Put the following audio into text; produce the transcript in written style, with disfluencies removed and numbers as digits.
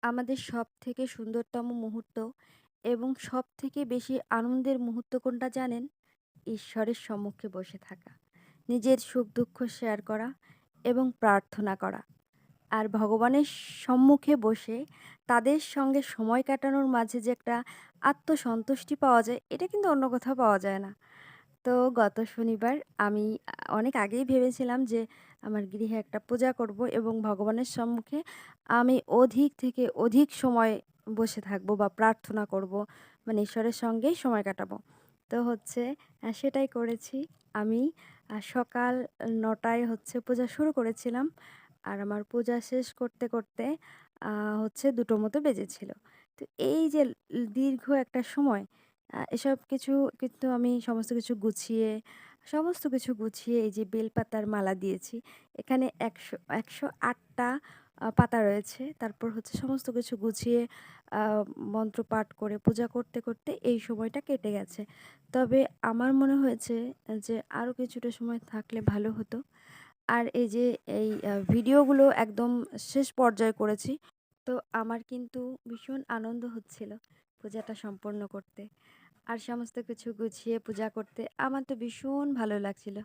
আমাদের সবথেকে সুন্দরতম মুহূর্ত এবং সবথেকে বেশি আনন্দের মুহূর্ত কোনটা জানেন? ঈশ্বরের সম্মুখে বসে থাকা। নিজের সুখ-দুঃখ শেয়ার করা এবং প্রার্থনা করা। আর ভগবানের সম্মুখে বসে তাদের সঙ্গে সময় কাটানোর মাঝে যে একটা আত্মসন্তুষ্টি পাওয়া যায়, এটা কিন্তু অন্য কোথাও পাওয়া যায় না। তো গত শনিবার আমি অনেক আগেই ভেবেছিলাম যে আমার গৃহে একটা পূজা করব এবং ভগবানের সম্মুখে আমি অধিক থেকে অধিক সময় বসে থাকবো বা প্রার্থনা করব। মানে ঈশ্বরের সঙ্গেই সময় কাটাবো। তো হচ্ছে সেটাই করেছি। আমি সকাল ৯ টায় হচ্ছে পূজা শুরু করেছিলাম। আর আমার পূজা শেষ করতে, করতে আ হচ্ছে ২ টো মতো বেজেছিল। তো এই যে দীর্ঘ একটা সময় এসব কিছু কিন্তু আমি সমস্ত কিছু গুছিয়ে এই যে বেলপাতার মালা দিয়েছি। এখানে ১০৮ টা পাতা রয়েছে। তারপর হচ্ছে সমস্ত কিছু গুছিয়ে আ মন্ত্র পাঠ করে পূজা করতে, করতে এই সময়টা কেটে গেছে। তবে আমার মনে হয়েছে যে আরো কিছুটা সময় থাকলে ভালো হতো। আর এই যে এই ভিডিওগুলো একদম শেষ পর্যায়ে করেছি। তো আমার কিন্তু ভীষণ আনন্দ হচ্ছিল পূজাটা সম্পন্ন করতে। আর সমস্ত কিছু গুছিয়ে পূজা করতে আমার তো ভীষণ ভালো লাগছিল।